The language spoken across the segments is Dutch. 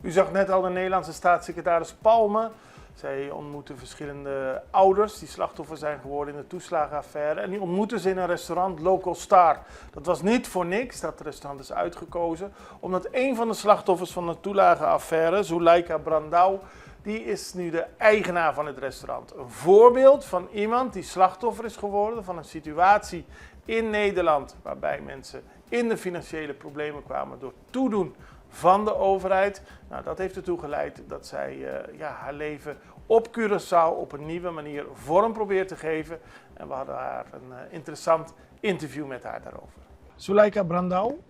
U zag net al de Nederlandse staatssecretaris Palme. Zij ontmoette verschillende ouders die slachtoffer zijn geworden in de toeslagenaffaire. En die ontmoette ze in een restaurant, Local Star. Dat was niet voor niks dat het restaurant is uitgekozen. Omdat een van de slachtoffers van de toeslagenaffaire, Zuleika Brandau, die is nu de eigenaar van het restaurant. Een voorbeeld van iemand die slachtoffer is geworden van een situatie in Nederland. Waarbij mensen in de financiële problemen kwamen door toedoen van de overheid. Nou, dat heeft ertoe geleid dat zij haar leven op Curaçao op een nieuwe manier vorm probeert te geven. En we hadden haar een interessant interview met haar daarover. Zuleika Brandau,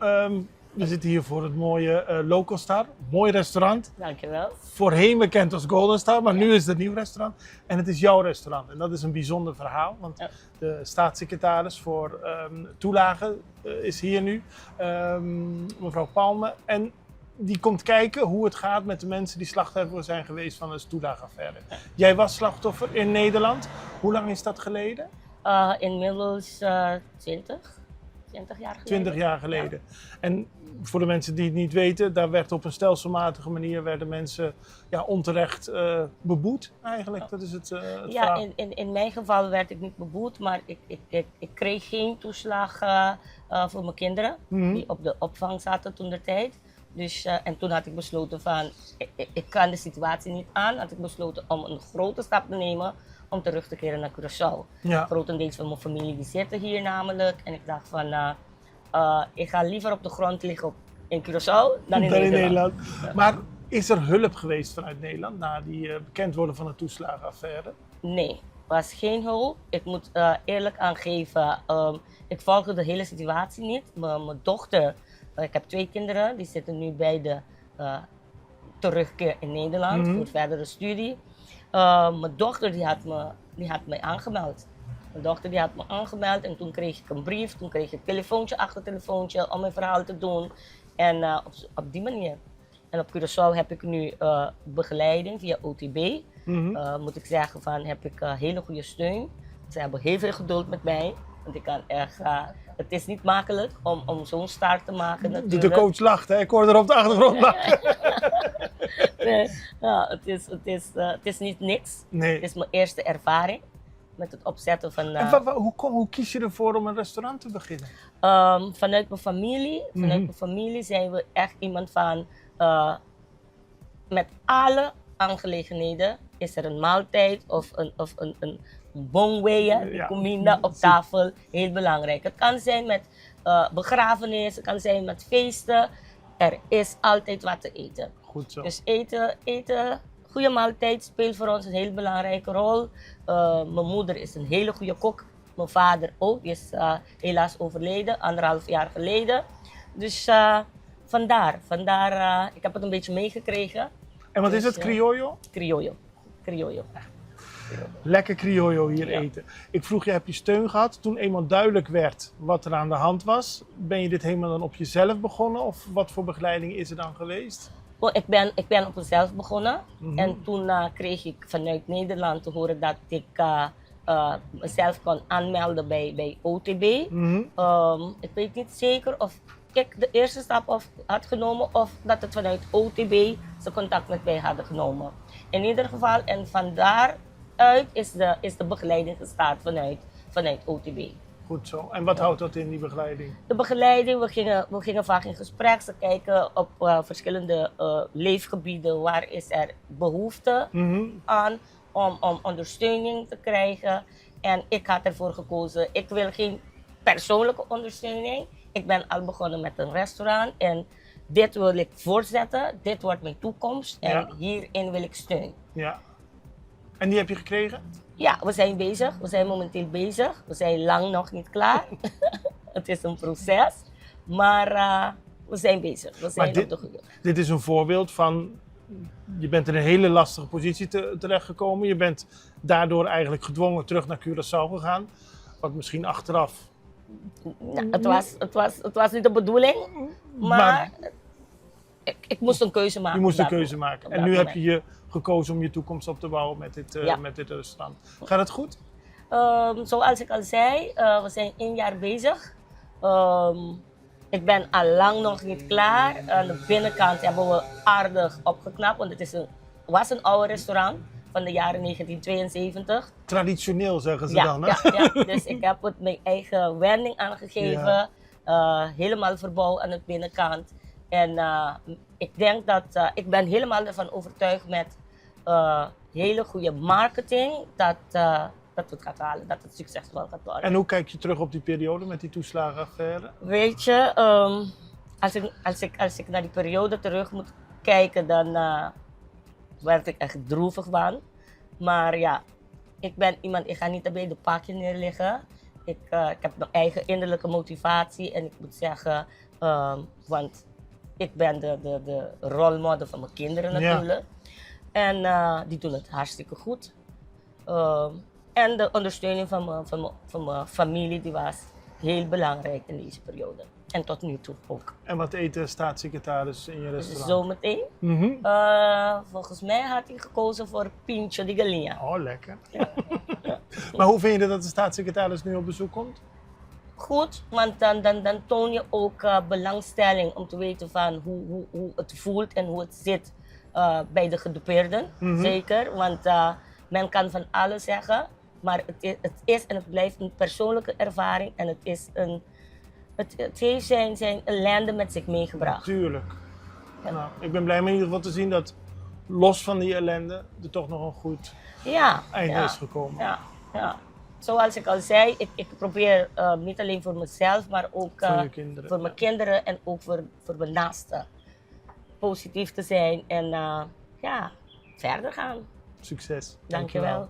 we zitten hier voor het mooie Local Star. Mooi restaurant. Dankjewel. Voorheen bekend als Golden Star, maar nu is het een nieuw restaurant. En het is jouw restaurant. En dat is een bijzonder verhaal, want de staatssecretaris voor toelagen is hier nu, mevrouw Palme. En die komt kijken hoe het gaat met de mensen die slachtoffer zijn geweest van de toelagenaffaire. Jij was slachtoffer in Nederland. Hoe lang is dat geleden? Inmiddels 20 jaar geleden. 20 jaar geleden. Ja. En voor de mensen die het niet weten, daar werd op een stelselmatige manier werden mensen onterecht beboet eigenlijk. Dat is het verhaal. In mijn geval werd ik niet beboet, maar ik kreeg geen toeslag voor mijn kinderen die op de opvang zaten toen de tijd. Dus, en toen had ik besloten van, ik kan de situatie niet aan. Had ik besloten om een grote stap te nemen om terug te keren naar Curaçao. Ja. Grotendeels van mijn familie die zitten hier namelijk. En ik dacht van, ik ga liever op de grond liggen in Curaçao dan in Nederland. Ja. Maar is er hulp geweest vanuit Nederland na die bekend worden van de toeslagenaffaire? Nee, was geen hulp. Ik moet eerlijk aangeven, ik volgde de hele situatie niet. Mijn dochter, ik heb 2 kinderen, die zitten nu bij de terugkeer in Nederland voor verdere studie. Mijn dochter die had mij aangemeld. Mijn dochter die had me aangemeld en toen kreeg ik een brief, toen kreeg ik een telefoontje, achtertelefoontje om mijn verhaal te doen. En op die manier. En op Curaçao heb ik nu begeleiding via OTB. Moet ik zeggen van heb ik hele goede steun. Ze hebben heel veel geduld met mij. Want ik kan echt, het is niet makkelijk om zo'n start te maken natuurlijk. De coach lacht, hè? Ik hoor er op de achtergrond lachen. Nee, ja, het is niet niks. Nee. Het is mijn eerste ervaring met het opzetten van... En hoe kies je ervoor om een restaurant te beginnen? Vanuit mijn familie zijn we echt iemand van... met alle aangelegenheden is er een maaltijd of een bongweeën, comida op tafel, heel belangrijk. Het kan zijn met begrafenis, het kan zijn met feesten. Er is altijd wat te eten. Goed zo. Dus eten, goede maaltijd speelt voor ons een heel belangrijke rol. Mijn moeder is een hele goede kok. Mijn vader ook, die is helaas overleden, 1,5 jaar geleden. Dus vandaar, ik heb het een beetje meegekregen. En wat is het, criollo? Criollo. Lekker criollo hier eten. Ik vroeg je, heb je steun gehad? Toen eenmaal duidelijk werd wat er aan de hand was, ben je dit helemaal dan op jezelf begonnen? Of wat voor begeleiding is er dan geweest? Ik ben op mezelf begonnen. En toen kreeg ik vanuit Nederland te horen dat ik mezelf kon aanmelden bij OTB. Ik weet niet zeker of ik de eerste stap had genomen of dat het vanuit OTB ze contact met mij hadden genomen. In ieder geval, en van daaruit is de begeleiding gestart vanuit OTB. Goed zo. En wat houdt dat in, die begeleiding? De begeleiding, we gingen vaak in gesprek. Ze kijken op verschillende leefgebieden waar is er behoefte aan om ondersteuning te krijgen. En ik had ervoor gekozen, ik wil geen persoonlijke ondersteuning. Ik ben al begonnen met een restaurant en dit wil ik voortzetten. Dit wordt mijn toekomst en hierin wil ik steun. Ja. En die heb je gekregen? Ja, we zijn bezig. We zijn momenteel bezig. We zijn lang nog niet klaar. Het is een proces. Maar we zijn bezig. We zijn op de goede weg. Dit is een voorbeeld van... Je bent in een hele lastige positie terechtgekomen. Je bent daardoor eigenlijk gedwongen terug naar Curaçao gegaan. Wat misschien achteraf... Nou, het was niet de bedoeling. Maar ik moest een keuze maken. Je moest een keuze maken. En nu heb je gekozen om je toekomst op te bouwen met dit restaurant. Gaat het goed? Zoals ik al zei, we zijn 1 jaar bezig. ik ben al lang nog niet klaar. Aan de binnenkant hebben we aardig opgeknapt, want het was een oude restaurant van de jaren 1972. Traditioneel zeggen ze Ja, dan, hè? ja, dus ik heb het mijn eigen wending aangegeven. Helemaal verbouwd aan de binnenkant. En ik denk dat ik ben helemaal ervan overtuigd met hele goede marketing dat we het gaat halen, dat het succesvol gaat worden. En hoe kijk je terug op die periode met die toeslagenaffaire? Weet je, als ik naar die periode terug moet kijken, dan werd ik echt droevig van. Maar ja, ik ben iemand, ik ga niet bij de pakje neerliggen. Ik heb mijn eigen innerlijke motivatie en ik moet zeggen, want ik ben de rolmodel van mijn kinderen natuurlijk. En die doen het hartstikke goed. En de ondersteuning van mijn familie die was heel belangrijk in deze periode. En tot nu toe ook. En wat eet de staatssecretaris in je restaurant? Zometeen. Mhm. Volgens mij had hij gekozen voor Pincho di Galinha. Oh, lekker. Maar hoe vind je dat de staatssecretaris nu op bezoek komt? Goed, want dan toon je ook belangstelling om te weten van hoe het voelt en hoe het zit bij de gedupeerden. Zeker, want men kan van alles zeggen, maar het is en het blijft een persoonlijke ervaring en het heeft zijn ellende met zich meegebracht. Tuurlijk. Nou, ik ben blij om in ieder geval te zien dat los van die ellende er toch nog een goed einde is gekomen. Ja. Zoals ik al zei, ik probeer niet alleen voor mezelf, maar ook voor mijn kinderen en ook voor mijn naasten positief te zijn en verder gaan. Succes. Dankjewel.